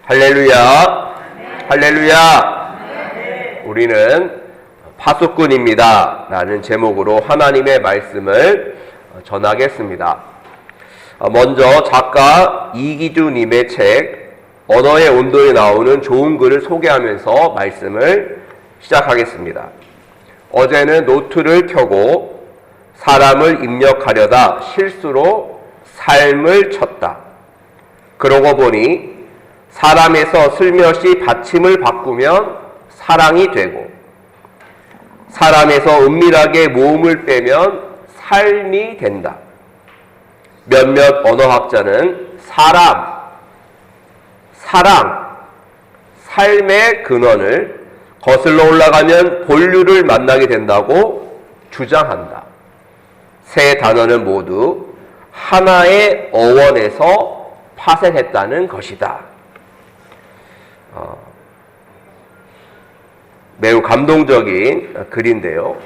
할렐루야. 할렐루야. 우리는 파수꾼입니다 라는 제목으로 하나님의 말씀을 전하겠습니다. 먼저 작가 이기주님의 책 언어의 온도에 나오는 좋은 글을 소개하면서 말씀을 시작하겠습니다. 어제는 노트를 켜고 사람을 입력하려다 실수로 삶을 쳤다. 그러고 보니 사람에서 슬며시 받침을 바꾸면 사랑이 되고 사람에서 은밀하게 모음을 빼면 삶이 된다. 몇몇 언어학자는 사랑, 삶의 근원을 거슬러 올라가면 본류를 만나게 된다고 주장한다. 세 단어는 모두 하나의 어원에서 파생했다는 것이다. 매우 감동적인 글인데요.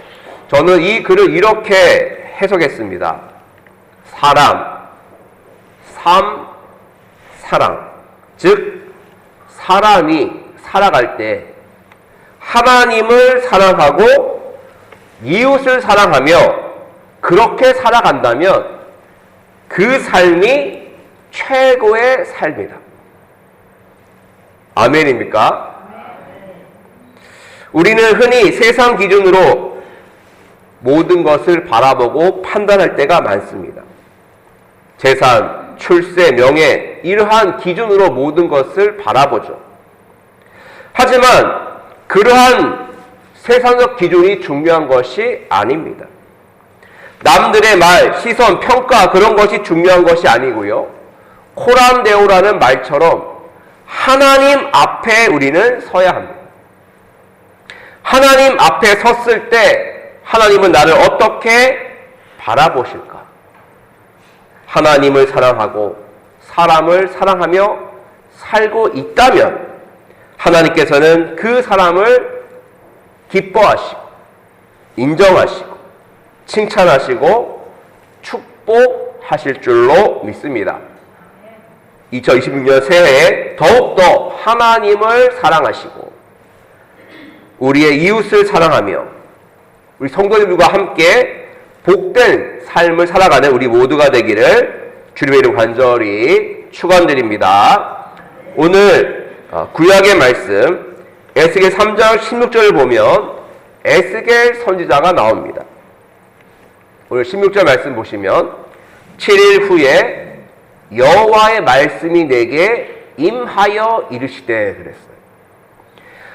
저는 이 글을 이렇게 해석했습니다. 사람, 삶, 사랑. 즉 사람이 살아갈 때 하나님을 사랑하고 이웃을 사랑하며 그렇게 살아간다면 그 삶이 최고의 삶이다. 아멘입니까? 우리는 흔히 세상 기준으로 모든 것을 바라보고 판단할 때가 많습니다. 재산, 출세, 명예 이러한 기준으로 모든 것을 바라보죠. 하지만 그러한 세상적 기준이 중요한 것이 아닙니다. 남들의 말, 시선, 평가 그런 것이 중요한 것이 아니고요. 코란데오라는 말처럼 하나님 앞에 우리는 서야 합니다. 하나님 앞에 섰을 때 하나님은 나를 어떻게 바라보실까? 하나님을 사랑하고 사람을 사랑하며 살고 있다면 하나님께서는 그 사람을 기뻐하시고 인정하시고 칭찬하시고 축복하실 줄로 믿습니다. 2026년 새해에 더욱더 하나님을 사랑하시고 우리의 이웃을 사랑하며 우리 성도님들과 함께 복된 삶을 살아가는 우리 모두가 되기를 주님의 이름 간절히 축원드립니다. 오늘 구약의 말씀 에스겔 3장 16절을 보면 에스겔 선지자가 나옵니다. 오늘 16절 말씀 보시면 7일 후에 여호와의 말씀이 내게 임하여 이르시되 그랬어요.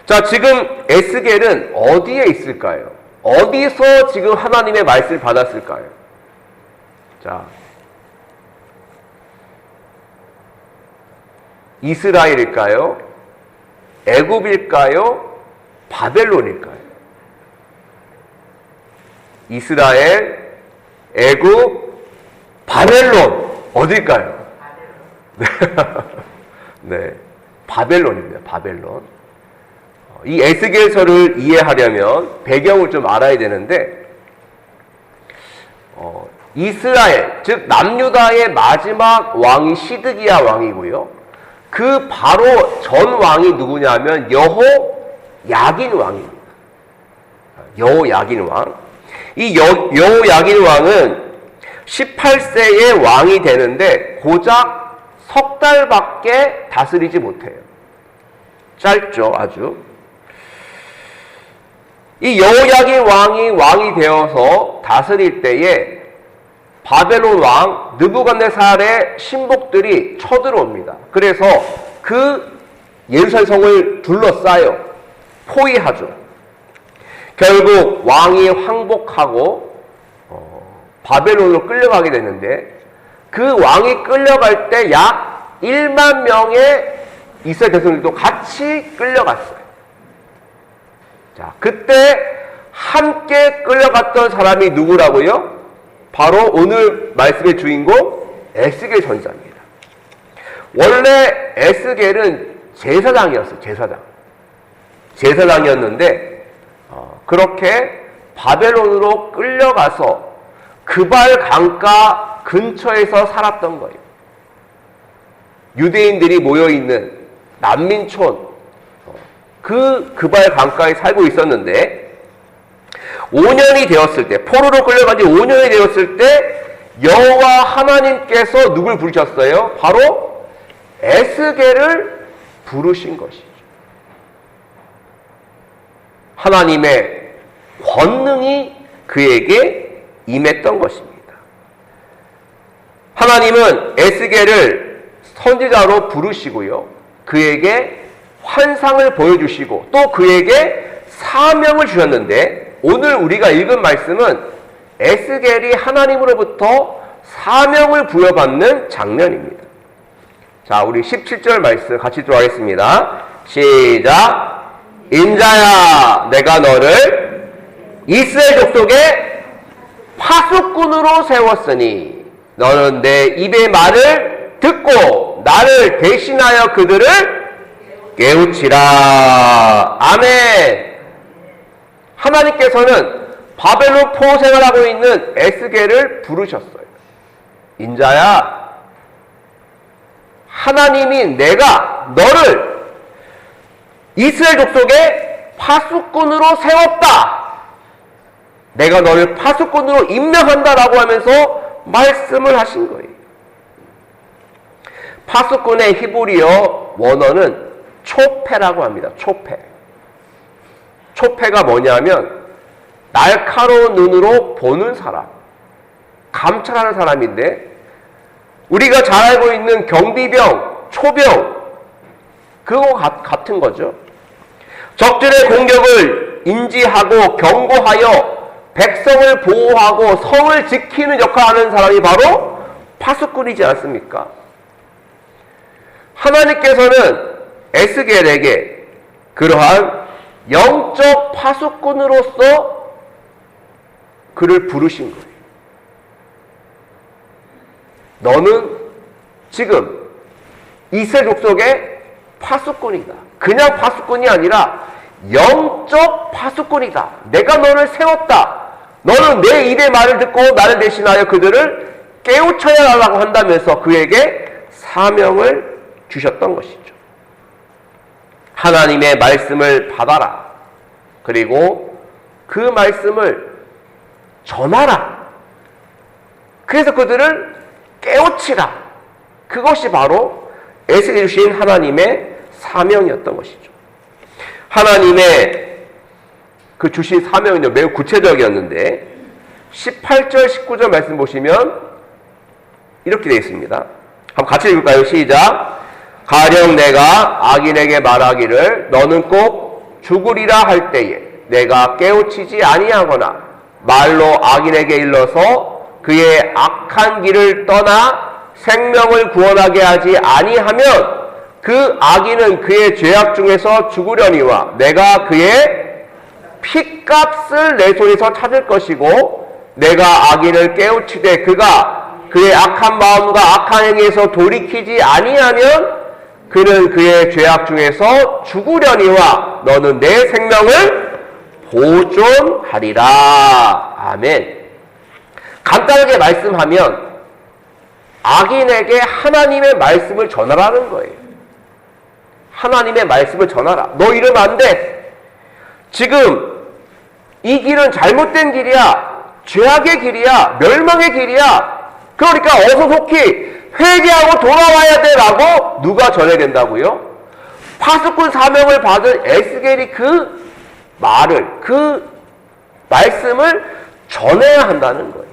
자, 지금 에스겔은 어디에 있을까요? 어디서 지금 하나님의 말씀을 받았을까요? 자, 이스라엘일까요? 애굽일까요? 바벨론일까요? 이스라엘, 애굽, 바벨론 어딜까요? 네, 바벨론입니다. 바벨론. 이 에스겔서를 이해하려면 배경을 좀 알아야 되는데 이스라엘, 즉 남유다의 마지막 왕이 시드기야 왕이고요. 그 바로 전 왕이 누구냐면 여호야긴 왕입니다. 여호야긴 왕. 이 여호야긴 왕은 18세에 왕이 되는데 고작 석 달밖에 다스리지 못해요. 짧죠, 아주. 이 여호야긴 왕이 되어서 다스릴 때에 바벨론 왕 느부갓네살의 신복들이 쳐들어옵니다. 그래서 그 예루살렘 성을 둘러싸요. 포위하죠. 결국 왕이 항복하고 바벨론으로 끌려가게 되는데 그 왕이 끌려갈 때 약 1만 명의 이스라엘 백성들도 같이 끌려갔어요. 자, 그때 함께 끌려갔던 사람이 누구라고요? 바로 오늘 말씀의 주인공 에스겔 선지자입니다. 원래 에스겔은 제사장이었어요. 제사장이었는데 그렇게 바벨론으로 끌려가서 그발 강가 근처에서 살았던 거예요. 유대인들이 모여있는 난민촌, 그발 강가에 살고 있었는데 5년이 되었을 때, 포로로 끌려간 지 5년이 되었을 때 여호와 하나님께서 누굴 부르셨어요? 바로 에스겔을 부르신 것이죠. 하나님의 권능이 그에게 임했던 것입니다. 하나님은 에스겔을 선지자로 부르시고요. 그에게 환상을 보여주시고 또 그에게 사명을 주셨는데 오늘 우리가 읽은 말씀은 에스겔이 하나님으로부터 사명을 부여받는 장면입니다. 자, 우리 17절 말씀 같이 들어가겠습니다. 시작. 인자야, 내가 너를 이스라엘 족속의 파수꾼으로 세웠으니 너는 내 입의 말을 듣고 나를 대신하여 그들을 깨우치라. 아멘. 하나님께서는 바벨론 포로 생활하고 있는 에스겔을 부르셨어요. 인자야, 하나님이 내가 너를 이스라엘 족속의 파수꾼으로 세웠다. 내가 너를 파수꾼으로 임명한다라고 하면서 말씀을 하신 거예요. 파수꾼의 히브리어 원어는 초페라고 합니다. 초페. 초페가 뭐냐면 날카로운 눈으로 보는 사람, 감찰하는 사람인데 우리가 잘 알고 있는 경비병, 초병, 그거 같은 거죠. 적들의 공격을 인지하고 경고하여 백성을 보호하고 성을 지키는 역할을 하는 사람이 바로 파수꾼이지 않습니까? 하나님께서는 에스겔에게 그러한 영적 파수꾼으로서 그를 부르신 거예요. 너는 지금 이스라엘 족속의 파수꾼이다. 그냥 파수꾼이 아니라 영적 파수꾼이다. 내가 너를 세웠다. 너는 내 입의 말을 듣고 나를 대신하여 그들을 깨우쳐야 하라고 한다면서 그에게 사명을 주셨던 것이죠. 하나님의 말씀을 받아라. 그리고 그 말씀을 전하라. 그래서 그들을 깨우치라. 그것이 바로 에스겔이 주신 하나님의 사명이었던 것이죠. 하나님의 그 주신 사명은 매우 구체적이었는데 18절, 19절 말씀 보시면 이렇게 되어 있습니다. 한번 같이 읽을까요? 시작. 가령 내가 악인에게 말하기를 너는 꼭 죽으리라 할 때에 내가 깨우치지 아니하거나 말로 악인에게 일러서 그의 악한 길을 떠나 생명을 구원하게 하지 아니하면 그 악인은 그의 죄악 중에서 죽으려니와 내가 그의 핏값을 내 손에서 찾을 것이고 내가 악인을 깨우치되 그가 그의 악한 마음과 악한 행위에서 돌이키지 아니하면 그는 그의 죄악 중에서 죽으려니와 너는 내 생명을 보존하리라. 아멘. 간단하게 말씀하면 악인에게 하나님의 말씀을 전하라는 거예요. 하나님의 말씀을 전하라. 너 이러면 안 돼. 지금 이 길은 잘못된 길이야. 죄악의 길이야. 멸망의 길이야. 그러니까 어서 속히 회개하고 돌아와야 돼 라고 누가 전해야 된다고요? 파수꾼 사명을 받은 에스겔이 그 말을, 그 말씀을 전해야 한다는 거예요.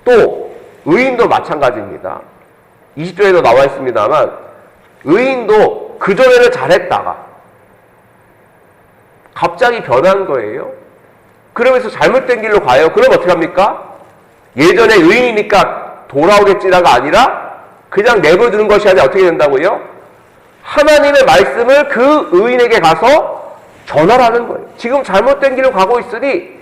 또 의인도 마찬가지입니다. 20절에도 나와 있습니다만 의인도 그전에는 잘했다가 갑자기 변한 거예요. 그러면서 잘못된 길로 가요. 그럼 어떻게 합니까? 예전에 의인이니까 돌아오겠지라가 아니라 그냥 내버려두는 것이 아니라 어떻게 된다고요? 하나님의 말씀을 그 의인에게 가서 전하라는 거예요. 지금 잘못된 길로 가고 있으니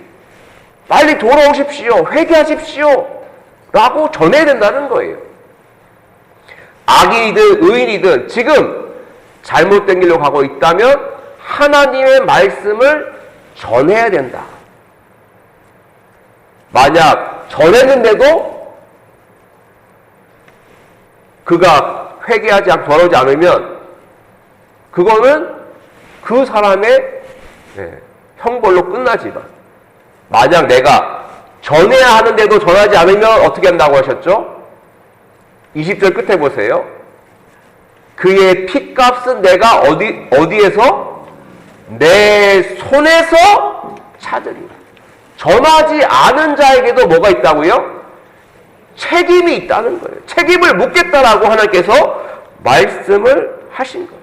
빨리 돌아오십시오. 회개하십시오. 라고 전해야 된다는 거예요. 악인이든 의인이든 지금 잘못된 길로 가고 있다면 하나님의 말씀을 전해야 된다. 만약 전했는데도 그가 회개하지 않고 돌아오지 않으면 그거는 그 사람의 형벌로 끝나지만, 만약 내가 전해야 하는데도 전하지 않으면 어떻게 한다고 하셨죠? 20절 끝에 보세요. 그의 핏값은 내가 어디에서? 내 손에서 찾으리라. 전하지 않은 자에게도 뭐가 있다고요? 책임이 있다는 거예요. 책임을 묻겠다라고 하나님께서 말씀을 하신 거예요.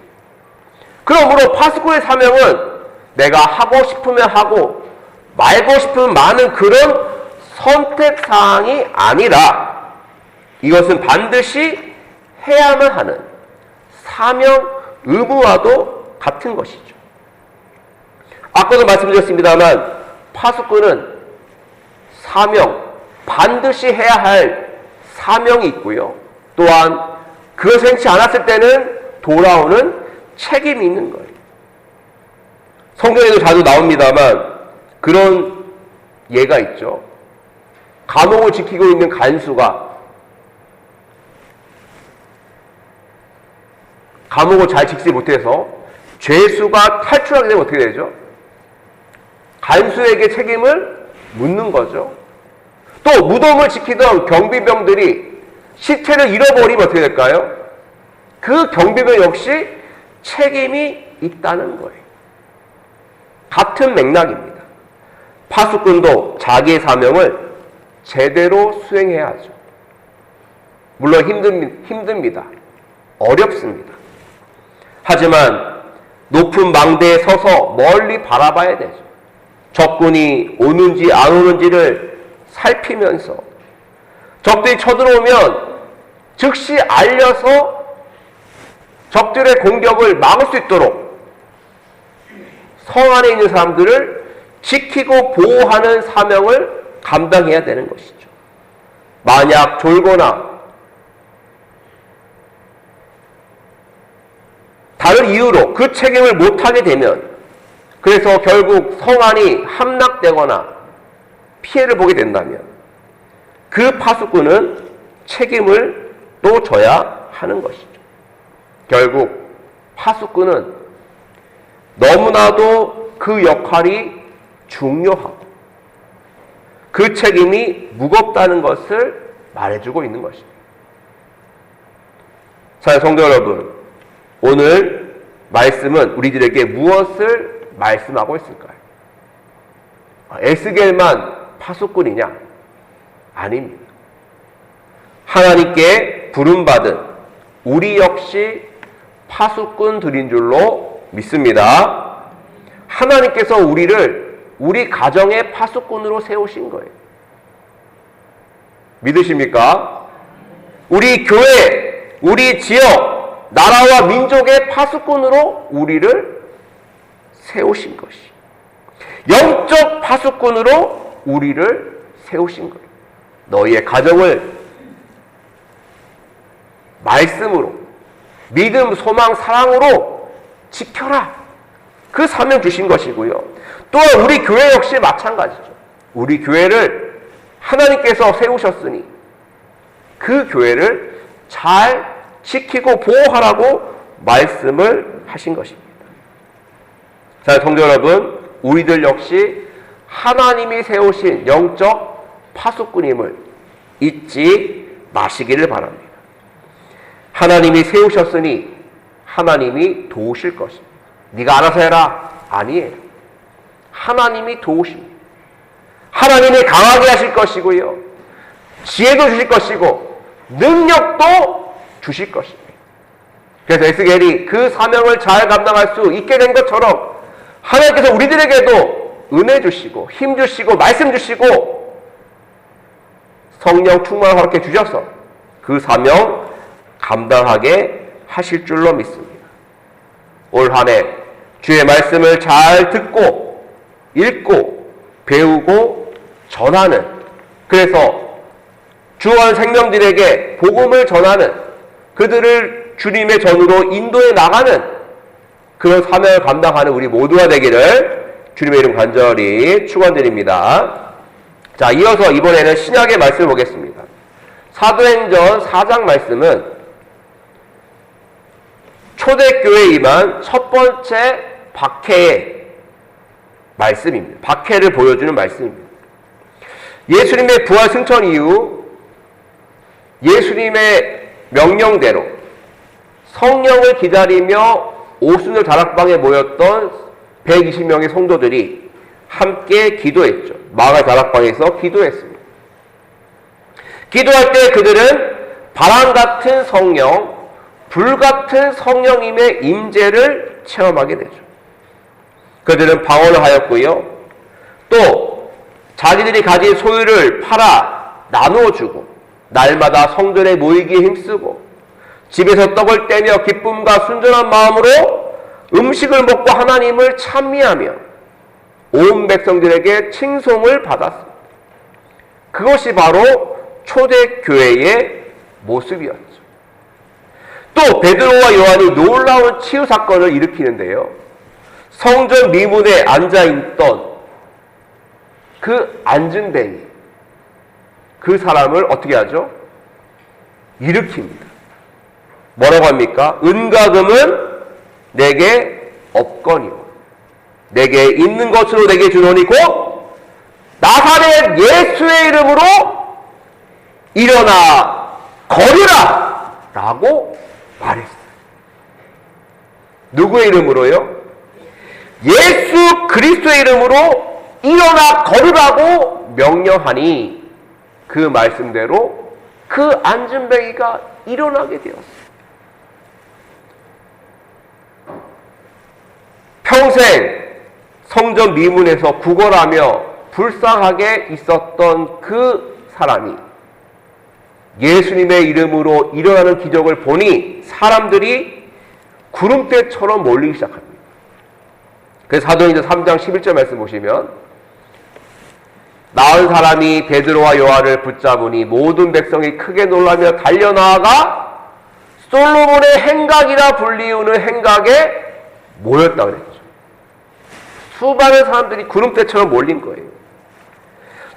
그러므로 파수꾼의 사명은 내가 하고 싶으면 하고 말고 싶으면 마는 그런 선택사항이 아니라 이것은 반드시 해야만 하는 사명 의무와도 같은 것이죠. 아까도 말씀드렸습니다만 파수꾼은 사명, 반드시 해야 할 사명이 있고요. 또한 그것을 행치 않았을 때는 돌아오는 책임이 있는 거예요. 성경에도 자주 나옵니다만 그런 예가 있죠. 감옥을 지키고 있는 간수가 감옥을 잘 지키지 못해서 죄수가 탈출하게 되면 어떻게 되죠? 간수에게 책임을 묻는 거죠. 또 무덤을 지키던 경비병들이 시체를 잃어버리면 어떻게 될까요? 그 경비병 역시 책임이 있다는 거예요. 같은 맥락입니다. 파수꾼도 자기의 사명을 제대로 수행해야 하죠. 물론 힘듭니다. 어렵습니다. 하지만 높은 망대에 서서 멀리 바라봐야 되죠. 적군이 오는지 안 오는지를 살피면서 적들이 쳐들어오면 즉시 알려서 적들의 공격을 막을 수 있도록 성 안에 있는 사람들을 지키고 보호하는 사명을 감당해야 되는 것이죠. 만약 졸거나 다른 이유로 그 책임을 못하게 되면, 그래서 결국 성 안이 함락되거나 피해를 보게 된다면 그 파수꾼은 책임을 또 져야 하는 것이죠. 결국 파수꾼은 너무나도 그 역할이 중요하고 그 책임이 무겁다는 것을 말해주고 있는 것입니다. 사랑하는 성도 여러분, 오늘 말씀은 우리들에게 무엇을 말씀하고 있을까요? 에스겔만 파수꾼이냐? 아닙니다. 하나님께 부름받은 우리 역시 파수꾼들인 줄로 믿습니다. 하나님께서 우리 가정의 파수꾼으로 세우신 거예요. 믿으십니까? 우리 교회, 우리 지역, 나라와 민족의 파수꾼으로 우리를 세우신 것이, 영적 파수꾼으로 우리를 세우신 거예요. 너희의 가정을 말씀으로, 믿음, 소망, 사랑으로 지켜라. 그 사명 주신 것이고요. 또한 우리 교회 역시 마찬가지죠. 우리 교회를 하나님께서 세우셨으니 그 교회를 잘 지키고 보호하라고 말씀을 하신 것입니다. 자, 성도 여러분, 우리들 역시 하나님이 세우신 영적 파수꾼임을 잊지 마시기를 바랍니다. 하나님이 세우셨으니 하나님이 도우실 것입니다. 네가 알아서 해라. 아니에요. 하나님이 도우십니다. 하나님이 강하게 하실 것이고요. 지혜도 주실 것이고 능력도 주실 것입니다. 그래서 에스겔이 그 사명을 잘 감당할 수 있게 된 것처럼 하나님께서 우리들에게도 은혜 주시고 힘 주시고 말씀 주시고 성령 충만을 허락해 주셔서 그 사명 감당하게 하실 줄로 믿습니다. 올 한 해 주의 말씀을 잘 듣고 읽고 배우고 전하는, 그래서 주원 생명들에게 복음을 전하는, 그들을 주님의 전으로 인도해 나가는 그런 사명을 감당하는 우리 모두가 되기를 주님의 이름 간절히 축원드립니다. 자, 이어서 이번에는 신약의 말씀을 보겠습니다. 사도행전 4장 말씀은 초대교회에 임한 첫 번째 박해의 말씀입니다. 박해를 보여주는 말씀입니다. 예수님의 부활 승천 이후 예수님의 명령대로 성령을 기다리며 오순절 다락방에 모였던 120명의 성도들이 함께 기도했죠. 마가 다락방에서 기도했습니다. 기도할 때 그들은 바람 같은 성령, 불 같은 성령님의 임재를 체험하게 되죠. 그들은 방언을 하였고요. 또 자기들이 가진 소유를 팔아 나누어주고 날마다 성전에 모이기에 힘쓰고 집에서 떡을 떼며 기쁨과 순전한 마음으로 음식을 먹고 하나님을 찬미하며 온 백성들에게 칭송을 받았습니다. 그것이 바로 초대교회의 모습이었죠. 또 베드로와 요한이 놀라운 치유 사건을 일으키는데요. 성전 미문에 앉아있던 그 안진뱅이, 그 사람을 어떻게 하죠? 일으킵니다. 뭐라고 합니까? 은과 금은 내게 없거니와 내게 있는 것으로 내게 주노니 곧 나사렛 예수의 이름으로 일어나 걸으라 라고 말했어요. 누구의 이름으로요? 예수 그리스도의 이름으로 일어나 걸으라고 명령하니 그 말씀대로 그 안진뱅이가 일어나게 되었어요. 평생 성전 미문에서 구걸하며 불쌍하게 있었던 그 사람이 예수님의 이름으로 일어나는 기적을 보니 사람들이 구름대처럼 몰리기 시작합니다. 그래서 사도행전 3장 11절 말씀 보시면 나은 사람이 베드로와 요한을 붙잡으니 모든 백성이 크게 놀라며 달려나아가 솔로몬의 행각이라 불리우는 행각에 모였다 그랬죠. 수많은 사람들이 구름대처럼 몰린 거예요.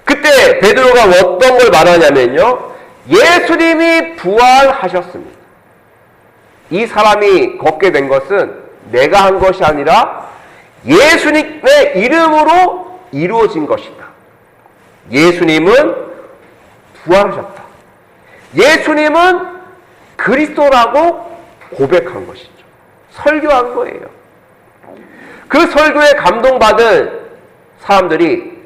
그때 베드로가 어떤 걸 말하냐면요. 예수님이 부활하셨습니다. 이 사람이 걷게 된 것은 내가 한 것이 아니라 예수님의 이름으로 이루어진 것이다. 예수님은 부활하셨다. 예수님은 그리스도라고 고백한 것이죠. 설교한 거예요. 그 설교에 감동받은 사람들이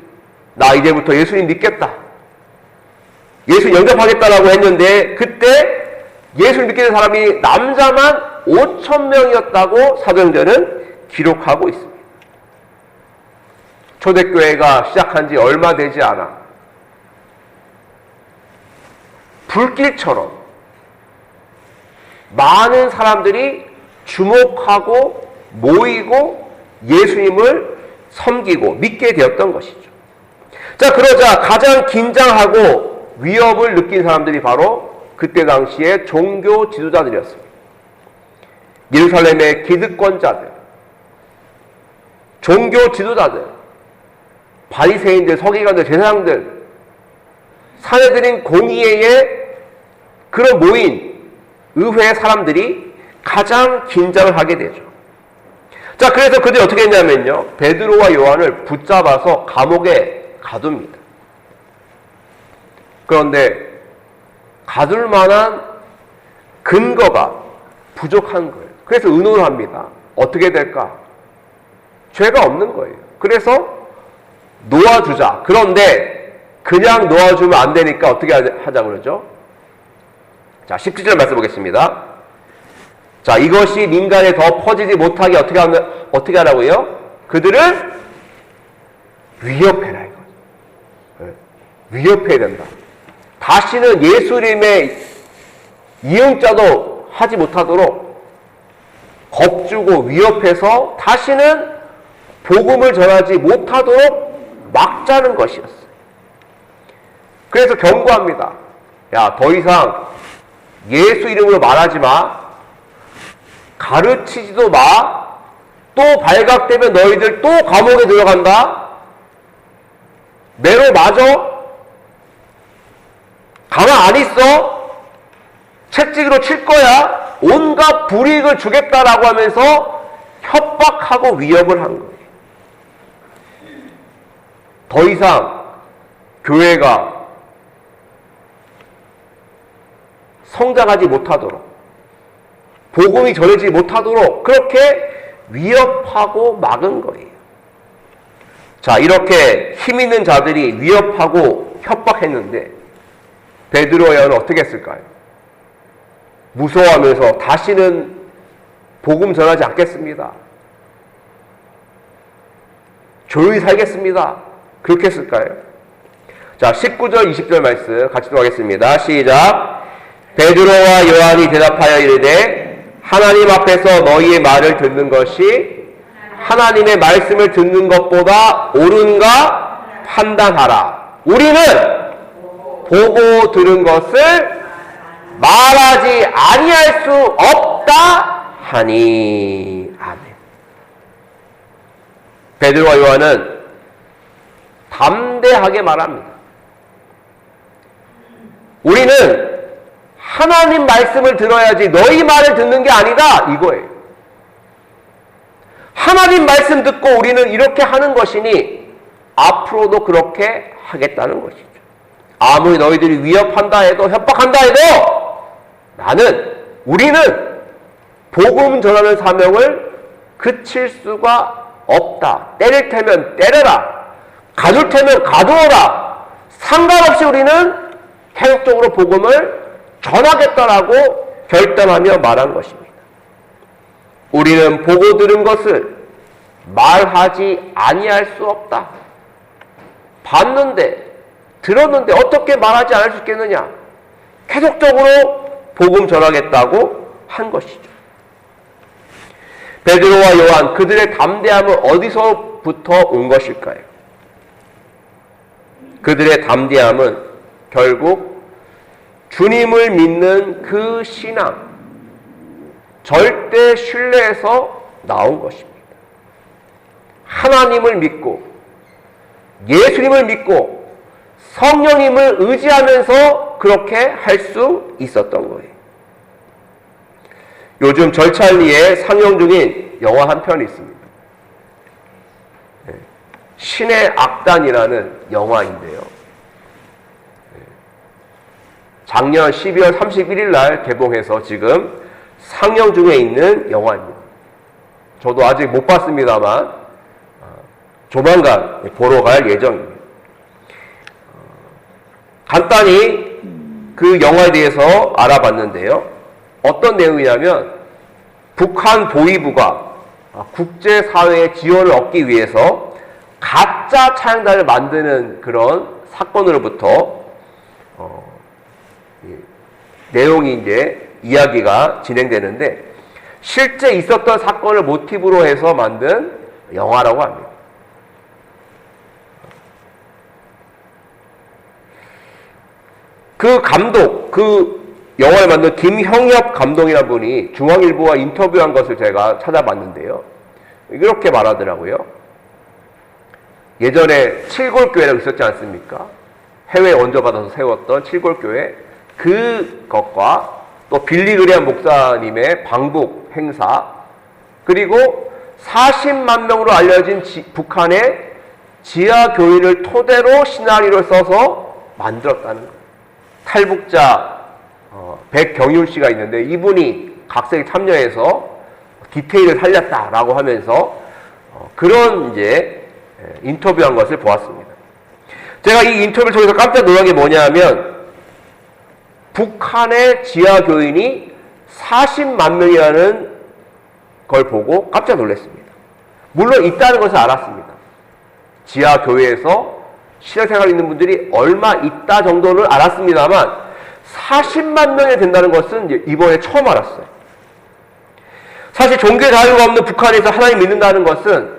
나 이제부터 예수님 믿겠다. 예수 영접하겠다라고 했는데 그때 예수를 믿게 된 사람이 남자만 5,000명이었다고 사도행전은 기록하고 있습니다. 초대교회가 시작한 지 얼마 되지 않아 불길처럼 많은 사람들이 주목하고 모이고 예수님을 섬기고 믿게 되었던 것이죠. 자, 그러자 가장 긴장하고 위협을 느낀 사람들이 바로 그때 당시에 종교 지도자들이었습니다. 예루살렘의 기득권자들, 종교 지도자들, 바리새인들, 서기관들, 제사장들, 사내들인 공의회의 그런 모인 의회 사람들이 가장 긴장을 하게 되죠. 자, 그래서 그들이 어떻게 했냐면요. 베드로와 요한을 붙잡아서 감옥에 가둡니다. 그런데 가둘 만한 근거가 부족한 거예요. 그래서 의논을 합니다. 어떻게 될까? 죄가 없는 거예요. 그래서 놓아주자. 그런데 그냥 놓아주면 안 되니까 어떻게 하자 그러죠? 자, 17절 말씀 보겠습니다. 자, 이것이 민간에 더 퍼지지 못하게 어떻게 하라고요? 그들을 위협해라 이거죠. 위협해야 된다. 다시는 예수님의 이응자도 하지 못하도록 겁주고 위협해서 다시는 복음을 전하지 못하도록 막자는 것이었어요. 그래서 경고합니다. 야, 더 이상 예수 이름으로 말하지 마. 가르치지도 마. 또 발각되면 너희들 또 감옥에 들어간다. 매로 맞아. 가만 안 있어. 채찍으로 칠 거야. 온갖 불이익을 주겠다라고 하면서 협박하고 위협을 한 거예요. 더 이상 교회가 성장하지 못하도록, 복음이 전해지지 못하도록 그렇게 위협하고 막은 거예요. 자, 이렇게 힘 있는 자들이 위협하고 협박했는데 베드로와 요한은 어떻게 했을까요? 무서워하면서 다시는 복음 전하지 않겠습니다. 조용히 살겠습니다. 그렇게 했을까요? 자, 19절 20절 말씀 같이 하겠습니다. 시작. 베드로와 요한이 대답하여 이르되 하나님 앞에서 너희의 말을 듣는 것이 하나님의 말씀을 듣는 것보다 옳은가 판단하라. 우리는 보고 들은 것을 말하지 아니할 수 없다 하니. 아멘. 베드로와 요한은 담대하게 말합니다. 우리는 하나님 말씀을 들어야지 너희 말을 듣는 게 아니다 이거예요. 하나님 말씀 듣고 우리는 이렇게 하는 것이니 앞으로도 그렇게 하겠다는 것이죠. 아무리 너희들이 위협한다 해도 협박한다 해도 우리는 복음 전하는 사명을 그칠 수가 없다. 때릴 테면 때려라. 가둘 테면 가두어라. 상관없이 우리는 계속적으로 복음을 전하겠다라고 결단하며 말한 것입니다. 우리는 보고 들은 것을 말하지 아니할 수 없다. 봤는데, 들었는데 어떻게 말하지 않을 수 있겠느냐? 계속적으로 복음 전하겠다고 한 것이죠. 베드로와 요한, 그들의 담대함은 어디서부터 온 것일까요? 그들의 담대함은 결국 주님을 믿는 그 신앙, 절대 신뢰에서 나온 것입니다. 하나님을 믿고 예수님을 믿고 성령님을 의지하면서 그렇게 할 수 있었던 거예요. 요즘 절찬리에 상영 중인 영화 한 편이 있습니다. 신의 악단이라는 영화인데요. 작년 12월 31일 날 개봉해서 지금 상영 중에 있는 영화입니다. 저도 아직 못 봤습니다만 조만간 보러 갈 예정입니다. 간단히 그 영화에 대해서 알아봤는데요. 어떤 내용이냐면 북한 보위부가 국제사회의 지원을 얻기 위해서 가짜 차량단을 만드는 그런 사건으로부터 내용이 이제 이야기가 진행되는데 실제 있었던 사건을 모티브로 해서 만든 영화라고 합니다. 그 감독, 그 영화를 만든 김형엽 감독이라는 분이 중앙일보와 인터뷰한 것을 제가 찾아봤는데요. 이렇게 말하더라고요. 예전에 칠골교회라고 있었지 않습니까? 해외 원조받아서 세웠던 칠골교회, 그것과 또 빌리그레암 목사님의 방북 행사, 그리고 40만 명으로 알려진 북한의 지하교인을 토대로 시나리오를 써서 만들었다는 거예요. 탈북자 백경윤 씨가 있는데 이분이 각색에 참여해서 디테일을 살렸다라고 하면서 그런 이제 인터뷰한 것을 보았습니다. 제가 이 인터뷰를 통해서 깜짝 놀란 게 뭐냐면 북한의 지하교인이 40만 명이라는 걸 보고 깜짝 놀랐습니다. 물론 있다는 것을 알았습니다. 지하교회에서 신앙생활 있는 분들이 얼마 있다 정도는 알았습니다만 40만 명이 된다는 것은 이번에 처음 알았어요. 사실 종교 자유가 없는 북한에서 하나님 믿는다는 것은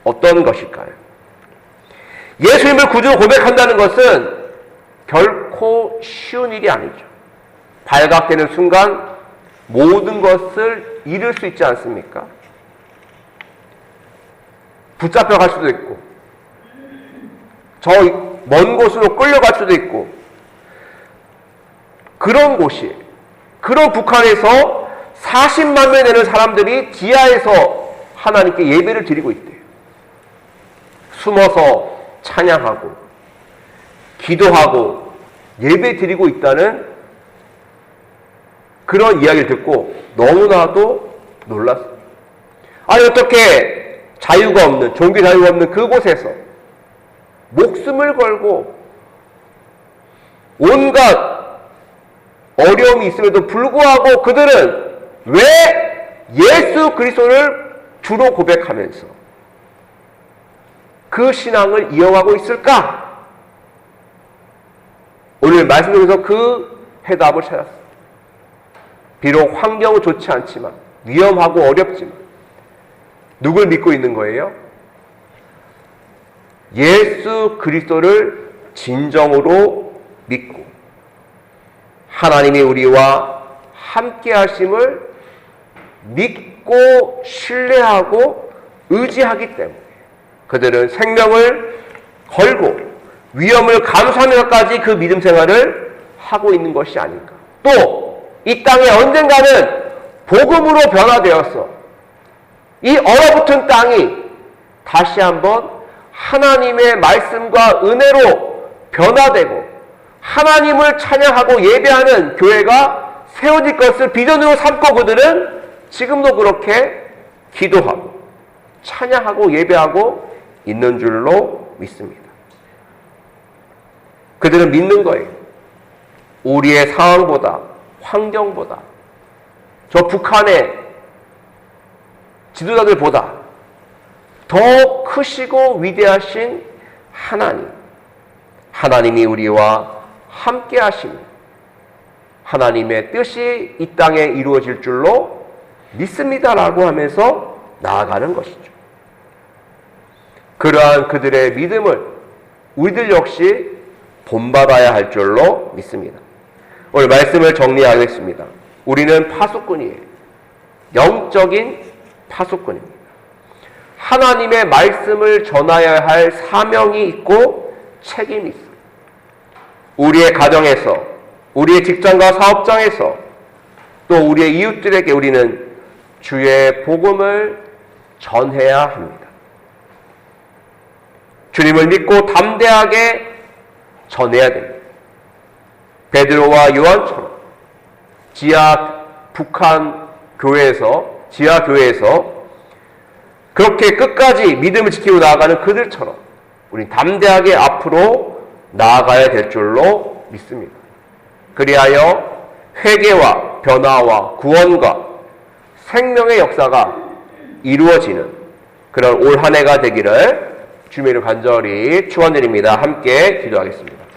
어떤 것일까요? 예수님을 구주로 고백한다는 것은 결코 쉬운 일이 아니죠. 발각되는 순간 모든 것을 잃을 수 있지 않습니까? 붙잡혀 갈 수도 있고 저 먼 곳으로 끌려갈 수도 있고 그런 곳이 그런 북한에서 40만 명 되는 사람들이 지하에서 하나님께 예배를 드리고 있대요. 숨어서 찬양하고 기도하고 예배 드리고 있다는 그런 이야기를 듣고 너무나도 놀랐어요. 아니 어떻게 자유가 없는, 종교 자유가 없는 그곳에서 목숨을 걸고 온갖 어려움이 있음에도 불구하고 그들은 왜 예수 그리스도를 주로 고백하면서 그 신앙을 이어가고 있을까? 오늘 말씀 중에서 그 해답을 찾았습니다. 비록 환경은 좋지 않지만, 위험하고 어렵지만 누굴 믿고 있는 거예요? 예수 그리스도를 진정으로 믿고 하나님이 우리와 함께 하심을 믿고 신뢰하고 의지하기 때문에 그들은 생명을 걸고 위험을 감수하면서까지 그 믿음 생활을 하고 있는 것이 아닌가. 또 이 땅에 언젠가는 복음으로 변화되어서 이 얼어붙은 땅이 다시 한번 하나님의 말씀과 은혜로 변화되고 하나님을 찬양하고 예배하는 교회가 세워질 것을 비전으로 삼고 그들은 지금도 그렇게 기도하고 찬양하고 예배하고 있는 줄로 믿습니다. 그들은 믿는 거예요. 우리의 상황보다, 환경보다, 저 북한의 지도자들보다 더 크시고 위대하신 하나님, 하나님이 우리와 함께 하시며 하나님의 뜻이 이 땅에 이루어질 줄로 믿습니다라고 하면서 나아가는 것이죠. 그러한 그들의 믿음을 우리들 역시 본받아야 할 줄로 믿습니다. 오늘 말씀을 정리하겠습니다. 우리는 파수꾼이에요. 영적인 파수꾼입니다. 하나님의 말씀을 전하여야 할 사명이 있고 책임이 있어요. 우리의 가정에서, 우리의 직장과 사업장에서, 또 우리의 이웃들에게 우리는 주의 복음을 전해야 합니다. 주님을 믿고 담대하게 전해야 됩니다. 베드로와 요한처럼 북한 교회에서, 지하 교회에서 그렇게 끝까지 믿음을 지키고 나아가는 그들처럼 우리 담대하게 앞으로 나아가야 될 줄로 믿습니다. 그리하여 회개와 변화와 구원과 생명의 역사가 이루어지는 그런 올 한 해가 되기를 주님의 이름으로 간절히 축원드립니다. 함께 기도하겠습니다.